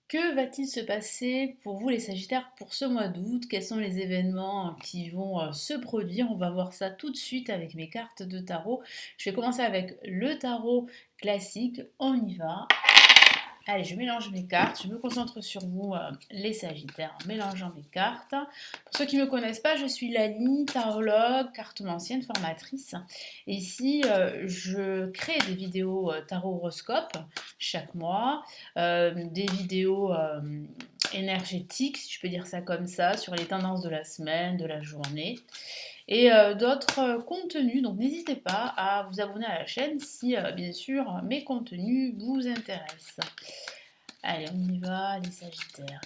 Que va-t-il se passer pour vous les Sagittaires pour ce mois d'août? Quels sont les événements qui vont se produire? On va voir ça tout de suite avec mes cartes de tarot. Je vais commencer avec le tarot classique. On y va. Allez, je mélange mes cartes, je me concentre sur vous, les Sagittaires, en mélangeant mes cartes. Pour ceux qui ne me connaissent pas, je suis Lali, tarologue, cartomancienne, formatrice. Et ici, je crée des vidéos tarot horoscope chaque mois, des vidéos énergétiques, si je peux dire ça comme ça, sur les tendances de la semaine, de la journée et d'autres contenus. Donc n'hésitez pas à vous abonner à la chaîne si bien sûr mes contenus vous intéressent. Allez, on y va, les Sagittaires.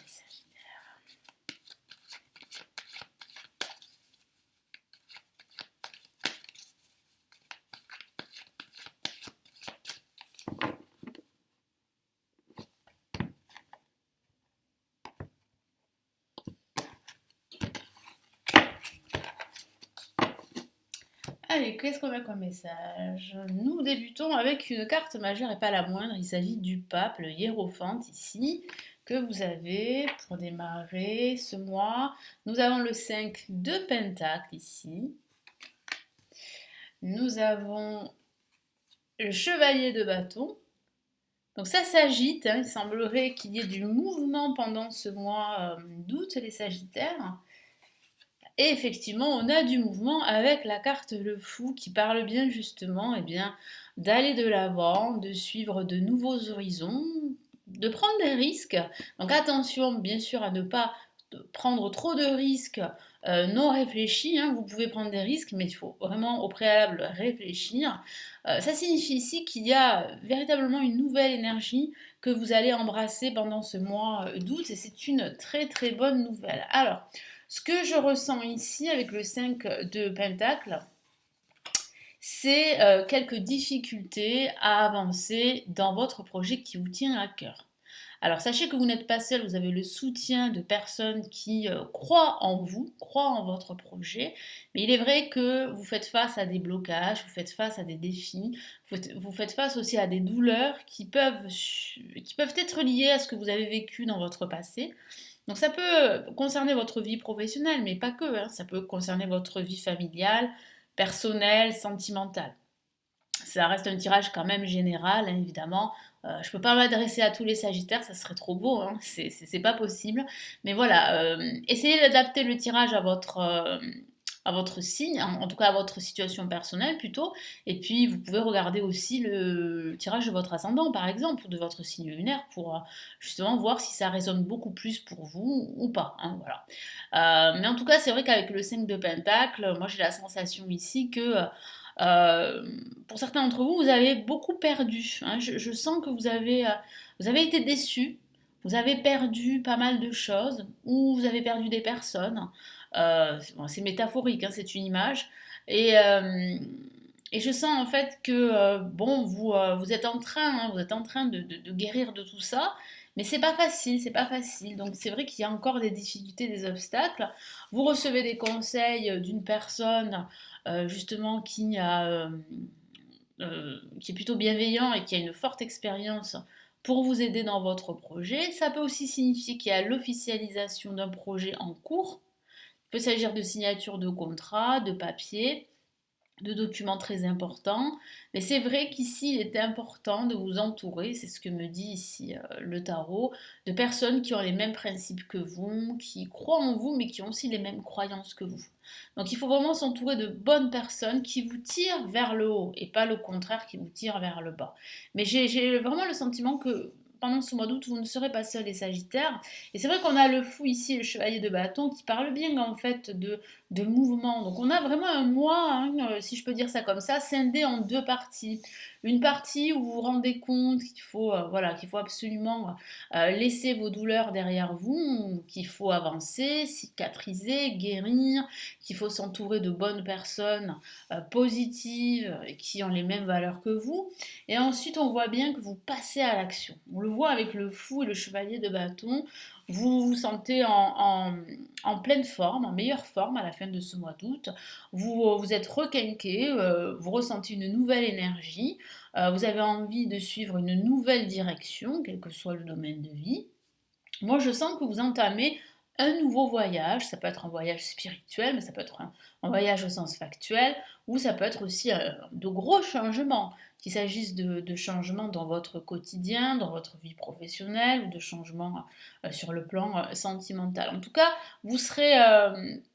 Allez, qu'est-ce qu'on a comme message? Nous débutons avec une carte majeure et pas la moindre. Il s'agit du pape, le hiérophante ici, que vous avez pour démarrer ce mois. Nous avons le 5 de Pentacle ici. Nous avons le chevalier de bâton. Donc ça s'agite, hein. Il semblerait qu'il y ait du mouvement pendant ce mois d'août, les Sagittaires. Et effectivement, on a du mouvement avec la carte le fou qui parle bien justement d'aller de l'avant, de suivre de nouveaux horizons, de prendre des risques. Donc attention bien sûr à ne pas prendre trop de risques non réfléchis, hein. Vous pouvez prendre des risques, mais il faut vraiment au préalable réfléchir. Ça signifie ici qu'il y a véritablement une nouvelle énergie que vous allez embrasser pendant ce mois d'août et c'est une très très bonne nouvelle. Alors, ce que je ressens ici avec le 5 de Pentacle, c'est quelques difficultés à avancer dans votre projet qui vous tient à cœur. Alors sachez que vous n'êtes pas seul, vous avez le soutien de personnes qui croient en vous, croient en votre projet, mais il est vrai que vous faites face à des blocages, vous faites face à des défis, vous faites face aussi à des douleurs qui peuvent être liées à ce que vous avez vécu dans votre passé. Donc ça peut concerner votre vie professionnelle, mais pas que, hein. Ça peut concerner votre vie familiale, personnelle, sentimentale. Ça reste un tirage quand même général, hein, évidemment. Je ne peux pas m'adresser à tous les Sagittaires, ça serait trop beau, hein. C'est pas possible. Mais voilà, essayez d'adapter le tirage à votre signe, en tout cas à votre situation personnelle plutôt. Et puis vous pouvez regarder aussi le tirage de votre ascendant, par exemple, ou de votre signe lunaire, pour justement voir si ça résonne beaucoup plus pour vous ou pas, hein, voilà. Mais en tout cas, c'est vrai qu'avec le 5 de Pentacle, moi j'ai la sensation ici que euh, pour certains d'entre vous, vous avez beaucoup perdu, hein. Je sens que vous avez été déçus, vous avez perdu pas mal de choses, ou vous avez perdu des personnes. Bon, c'est métaphorique, hein, c'est une image. Et, euh, et je sens en fait que bon, vous êtes en train, hein, vous êtes en train de guérir de tout ça, mais c'est pas facile, c'est pas facile. Donc c'est vrai qu'il y a encore des difficultés, des obstacles. Vous recevez des conseils d'une personne justement qui est plutôt bienveillant et qui a une forte expérience pour vous aider dans votre projet. Ça peut aussi signifier qu'il y a l'officialisation d'un projet en cours. Il peut s'agir de signature de contrat, de papier, de documents très importants. Mais c'est vrai qu'ici, il est important de vous entourer, c'est ce que me dit ici le tarot, de personnes qui ont les mêmes principes que vous, qui croient en vous, mais qui ont aussi les mêmes croyances que vous. Donc il faut vraiment s'entourer de bonnes personnes qui vous tirent vers le haut et pas le contraire qui vous tire vers le bas. Mais j'ai vraiment le sentiment que pendant ce mois d'août, vous ne serez pas seuls les Sagittaires. Et c'est vrai qu'on a le fou ici, le chevalier de bâton, qui parle bien en fait de mouvement. Donc on a vraiment un mois, hein, si je peux dire ça comme ça, scindé en deux parties. Une partie où vous vous rendez compte qu'il faut absolument laisser vos douleurs derrière vous, qu'il faut avancer, cicatriser, guérir, qu'il faut s'entourer de bonnes personnes positives et qui ont les mêmes valeurs que vous. Et ensuite, on voit bien que vous passez à l'action. On le voit avec le fou et le chevalier de bâton. Vous vous sentez en pleine forme, en meilleure forme à la fin de ce mois d'août. Vous êtes requinqué, vous ressentez une nouvelle énergie, vous avez envie de suivre une nouvelle direction, quel que soit le domaine de vie. moi je sens que vous entamez un nouveau voyage. Ça peut être un voyage spirituel, mais ça peut être un voyage au sens factuel, ou ça peut être aussi de gros changements, qu'il s'agisse de changements dans votre quotidien, dans votre vie professionnelle, ou de changements sur le plan sentimental. En tout cas, vous serez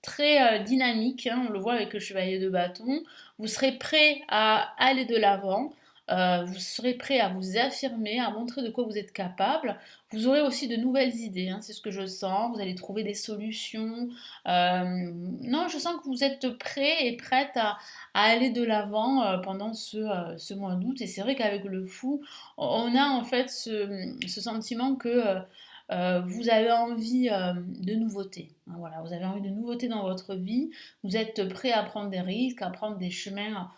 très dynamique, hein, on le voit avec le chevalier de bâton, vous serez prêt à aller de l'avant. Vous serez prêt à vous affirmer, à montrer de quoi vous êtes capable. Vous aurez aussi de nouvelles idées, hein, c'est ce que je sens. Vous allez trouver des solutions. Non, je sens que vous êtes prêt et prête à aller de l'avant pendant ce mois d'août. Et c'est vrai qu'avec le fou, on a en fait ce sentiment que vous avez envie de nouveautés. Hein, voilà, vous avez envie de nouveautés dans votre vie. Vous êtes prêt à prendre des risques, à prendre des chemins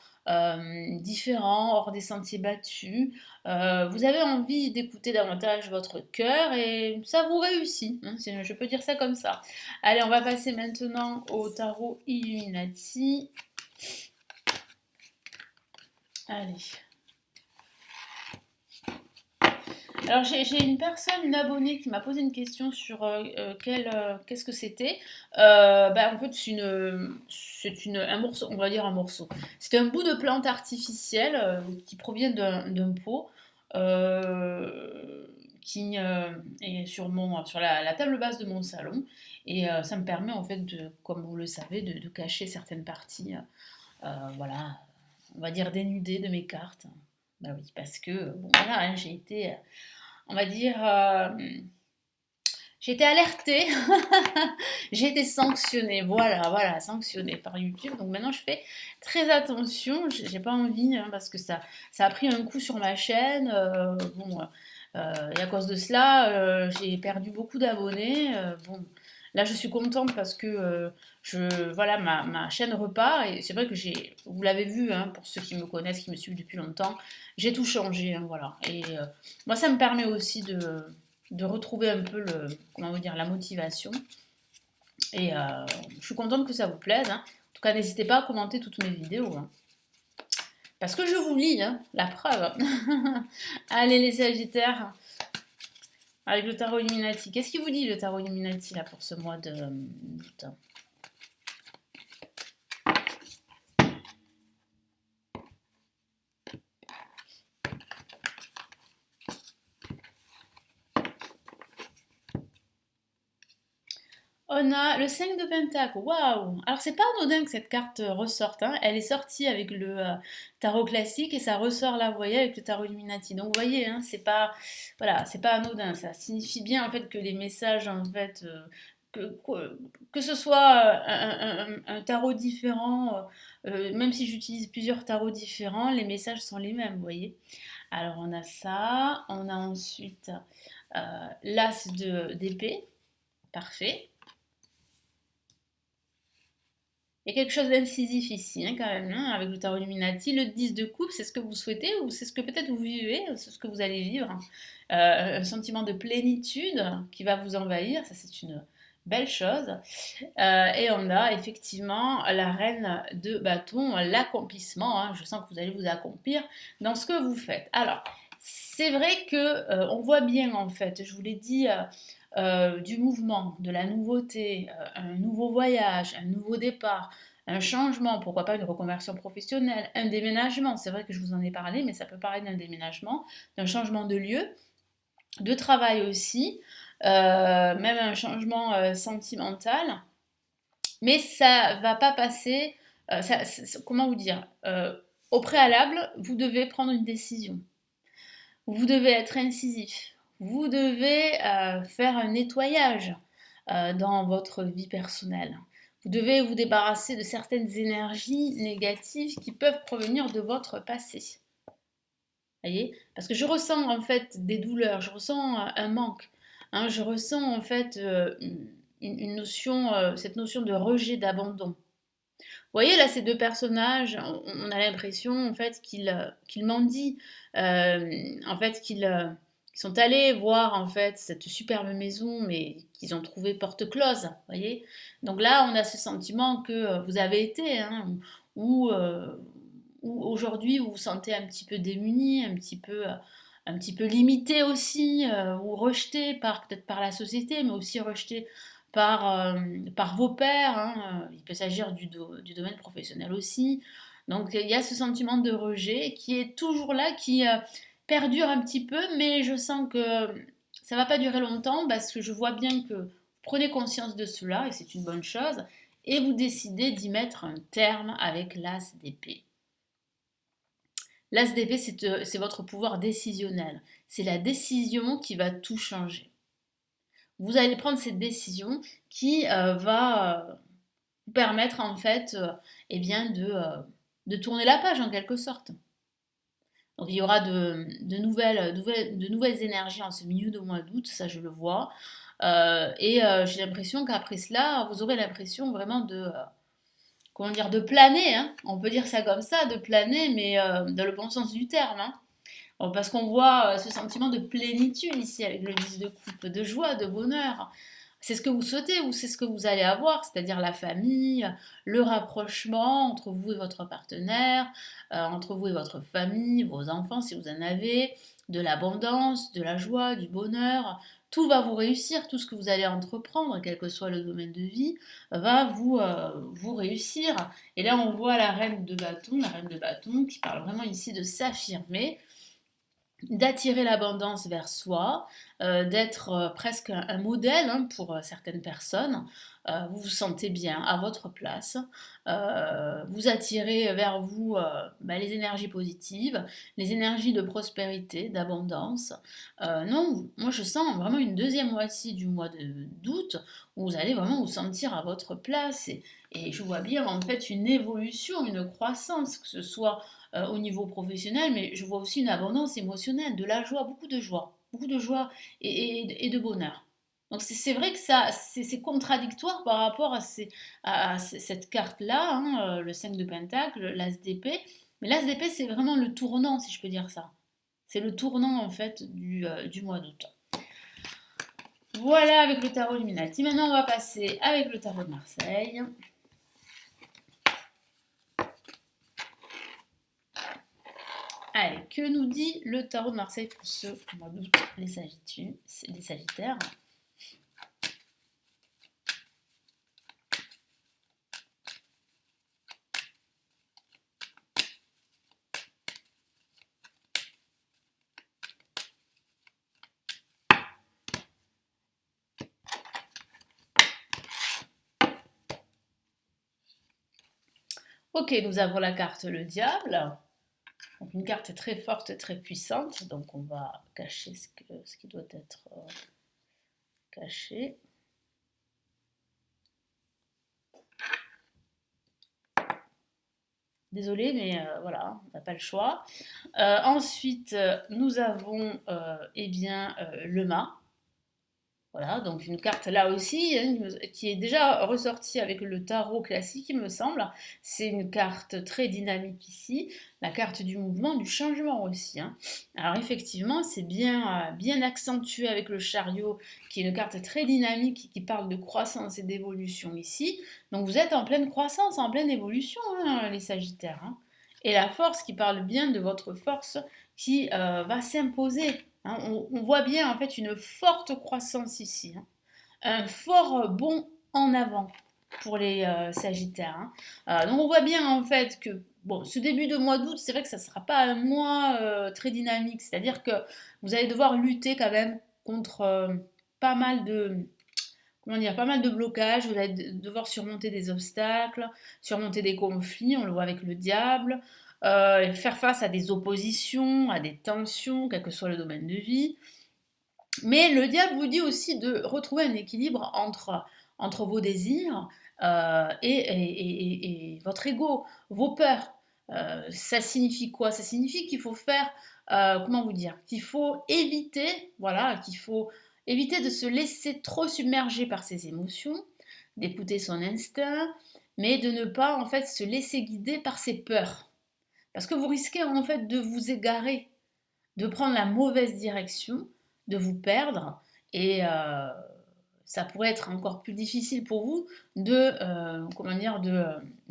différents, hors des sentiers battus. Vous avez envie d'écouter davantage votre cœur et ça vous réussit, hein, je peux dire ça comme ça. Allez, on va passer maintenant au tarot Illuminati. Allez. Alors j'ai une personne, une abonnée qui m'a posé une question sur qu'est-ce que c'était. En fait un morceau, on va dire un morceau. C'est un bout de plante artificielle qui provient d'un pot qui est sur la table basse de mon salon et ça me permet en fait comme vous le savez, de cacher certaines parties, voilà, on va dire dénudées de mes cartes. Bah oui, parce que bon voilà, hein, j'ai été on va dire, j'ai été alertée, j'ai été sanctionnée, voilà, sanctionnée par YouTube. Donc maintenant, je fais très attention. J'ai pas envie, hein, parce que ça a pris un coup sur ma chaîne. Et à cause de cela, j'ai perdu beaucoup d'abonnés. Bon, là, je suis contente parce que voilà, ma chaîne repart. Et c'est vrai que vous l'avez vu, hein, pour ceux qui me connaissent, qui me suivent depuis longtemps, j'ai tout changé, hein, voilà. Et moi, ça me permet aussi de retrouver un peu comment vous dire, la motivation. Et je suis contente que ça vous plaise, hein. En tout cas, n'hésitez pas à commenter toutes mes vidéos, hein. Parce que je vous lis, hein, la preuve. Allez, les Sagittaires, avec le tarot Illuminati. Qu'est-ce qu'il vous dit, le tarot Illuminati, là, pour ce mois d'août? On a le 5 de Pentacle, waouh! Alors c'est pas anodin que cette carte ressorte, hein. Elle est sortie avec le tarot classique et ça ressort là, vous voyez, avec le tarot Illuminati. Donc vous voyez, hein, voilà, c'est pas anodin. Ça signifie bien en fait que les messages, en fait, que ce soit un tarot différent, même si j'utilise plusieurs tarots différents, les messages sont les mêmes, vous voyez. Alors on a ça, on a ensuite l'as d'épée, parfait. Il y a quelque chose d'incisif ici, hein, quand même, hein, avec le tarot Illuminati. Le 10 de coupe, c'est ce que vous souhaitez ou c'est ce que peut-être vous vivez, c'est ce que vous allez vivre. Un sentiment de plénitude qui va vous envahir, ça c'est une belle chose. Et on a effectivement la reine de bâton, l'accomplissement, hein. Je sens que vous allez vous accomplir dans ce que vous faites. Alors, c'est vrai que on voit bien en fait, je vous l'ai dit, du mouvement, de la nouveauté, un nouveau voyage, un nouveau départ, un changement, pourquoi pas une reconversion professionnelle, un déménagement. C'est vrai que je vous en ai parlé, mais ça peut parler d'un déménagement, d'un changement de lieu, de travail aussi, même un changement sentimental. Mais ça va pas passer, comment vous dire, au préalable, vous devez prendre une décision. Vous devez être incisif. Vous devez faire un nettoyage dans votre vie personnelle. Vous devez vous débarrasser de certaines énergies négatives qui peuvent provenir de votre passé. Voyez? Parce que je ressens en fait des douleurs, je ressens un manque, hein, je ressens en fait une notion, cette notion de rejet, d'abandon. Vous voyez là ces deux personnages, on a l'impression en fait qu'ils mendient, en fait qu'ils sont allés voir en fait cette superbe maison, mais qu'ils ont trouvé porte close, vous voyez. Donc là, on a ce sentiment que vous avez été, hein, où aujourd'hui vous vous sentez un petit peu démuni, un un petit peu limité aussi, ou rejeté peut-être par la société, mais aussi rejeté par vos pairs, hein, il peut s'agir du domaine professionnel aussi. Donc il y a ce sentiment de rejet qui est toujours là, qui perdure un petit peu, mais je sens que ça va pas durer longtemps parce que je vois bien que vous prenez conscience de cela et c'est une bonne chose et vous décidez d'y mettre un terme avec l'as d'épée. L'as d'épée, c'est votre pouvoir décisionnel. C'est la décision qui va tout changer. Vous allez prendre cette décision qui va vous permettre en fait eh bien de tourner la page en quelque sorte. Donc il y aura de nouvelles énergies en ce milieu de mois d'août, ça je le vois. J'ai l'impression qu'après cela, vous aurez l'impression vraiment comment dire, de planer, hein. On peut dire ça comme ça, de planer, mais dans le bon sens du terme, hein. Parce qu'on voit ce sentiment de plénitude ici avec le 10 de coupe, de joie, de bonheur. C'est ce que vous souhaitez ou c'est ce que vous allez avoir, c'est-à-dire la famille, le rapprochement entre vous et votre partenaire, entre vous et votre famille, vos enfants si vous en avez, de l'abondance, de la joie, du bonheur. Tout va vous réussir, tout ce que vous allez entreprendre, quel que soit le domaine de vie, va vous réussir. Et là, on voit la reine de bâton qui parle vraiment ici de s'affirmer, d'attirer l'abondance vers soi, d'être presque un modèle hein, pour certaines personnes. Vous vous sentez bien à votre place. Vous attirez vers vous les énergies positives, les énergies de prospérité, d'abondance. Non, moi je sens vraiment une deuxième moitié du mois d'août où vous allez vraiment vous sentir à votre place et je vois bien en fait une évolution, une croissance, que ce soit au niveau professionnel, mais je vois aussi une abondance émotionnelle, de la joie, beaucoup de joie et de bonheur. Donc c'est vrai que ça, c'est contradictoire par rapport à cette carte-là, hein, le 5 de Pentacle, l'As d'épée. Mais l'As d'épée, c'est vraiment le tournant, si je peux dire ça. C'est le tournant, en fait, du mois d'août. Voilà avec le tarot Illuminati. Maintenant, on va passer avec le tarot de Marseille. Allez, que nous dit le tarot de Marseille pour ce mois d'août, les Sagittaires? Ok, nous avons la carte le diable. Donc une carte très forte, très puissante. Donc on va cacher ce qui doit être caché. Désolée, mais voilà, on n'a pas le choix. Ensuite, nous avons le mât. Voilà, donc une carte là aussi hein, qui est déjà ressortie avec le tarot classique, il me semble. C'est une carte très dynamique ici, la carte du mouvement, du changement aussi, hein. Alors effectivement, c'est bien accentué avec le chariot, qui est une carte très dynamique qui parle de croissance et d'évolution ici. Donc vous êtes en pleine croissance, en pleine évolution, hein, les Sagittaires, hein. Et la force qui parle bien de votre force qui va s'imposer. Hein, on voit bien en fait une forte croissance ici, hein. Un fort bond en avant pour les Sagittaires, hein. Donc on voit bien en fait que bon, ce début de mois d'août, c'est vrai que ça ne sera pas un mois très dynamique, c'est-à-dire que vous allez devoir lutter quand même contre pas mal de pas mal de blocages, vous allez devoir surmonter des obstacles, surmonter des conflits, on le voit avec le diable, faire face à des oppositions, à des tensions, quel que soit le domaine de vie. Mais le diable vous dit aussi de retrouver un équilibre entre vos désirs et votre ego, vos peurs. Ça signifie quoi? Ça signifie qu'il faut faire, comment vous dire? Qu'il faut éviter, voilà, qu'il faut éviter de se laisser trop submerger par ses émotions, d'écouter son instinct, mais de ne pas en fait se laisser guider par ses peurs. Parce que vous risquez en fait de vous égarer, de prendre la mauvaise direction, de vous perdre et ça pourrait être encore plus difficile pour vous de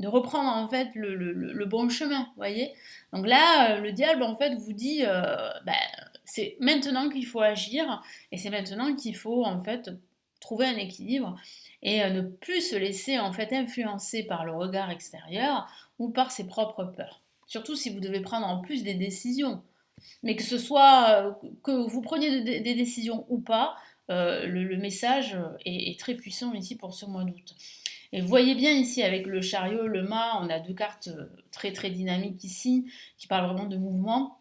reprendre en fait le bon chemin, voyez. Donc là, le diable en fait vous dit, c'est maintenant qu'il faut agir et c'est maintenant qu'il faut en fait trouver un équilibre et ne plus se laisser en fait influencer par le regard extérieur ou par ses propres peurs. Surtout si vous devez prendre en plus des décisions. Mais que ce soit que vous preniez des décisions ou pas, le message est très puissant ici pour ce mois d'août. Et vous voyez bien ici avec le chariot, le mât, on a deux cartes très très dynamiques ici qui parlent vraiment de mouvement,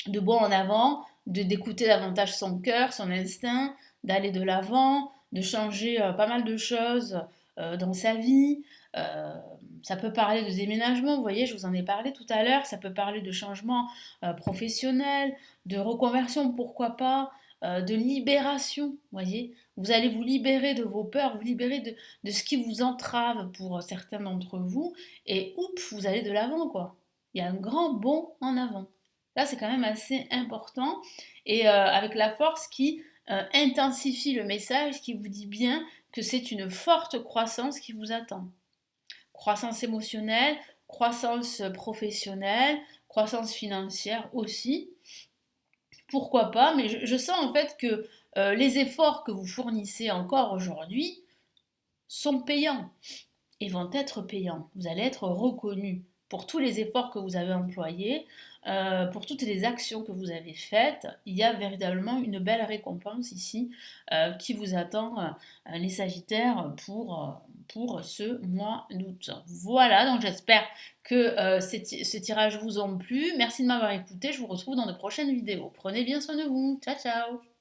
de bond en avant, d'écouter davantage son cœur, son instinct, d'aller de l'avant, de changer pas mal de choses dans sa vie. Euh, Ça peut parler de déménagement, vous voyez, je vous en ai parlé tout à l'heure, ça peut parler de changement professionnel, de reconversion, pourquoi pas, de libération, vous voyez. Vous allez vous libérer de vos peurs, vous libérer de ce qui vous entrave pour certains d'entre vous, et oups, vous allez de l'avant, quoi. Il y a un grand bond en avant. Là, c'est quand même assez important, et avec la force qui intensifie le message, qui vous dit bien que c'est une forte croissance qui vous attend. Croissance émotionnelle, croissance professionnelle, croissance financière aussi. Pourquoi pas, mais je sens en fait que les efforts que vous fournissez encore aujourd'hui sont payants et vont être payants. Vous allez être reconnu pour tous les efforts que vous avez employés, pour toutes les actions que vous avez faites. Il y a véritablement une belle récompense ici qui vous attend, les Sagittaires, pour ce mois d'août. Voilà, donc j'espère que ces tirages vous ont plu. Merci de m'avoir écouté. Je vous retrouve dans de prochaines vidéos. Prenez bien soin de vous. Ciao, ciao!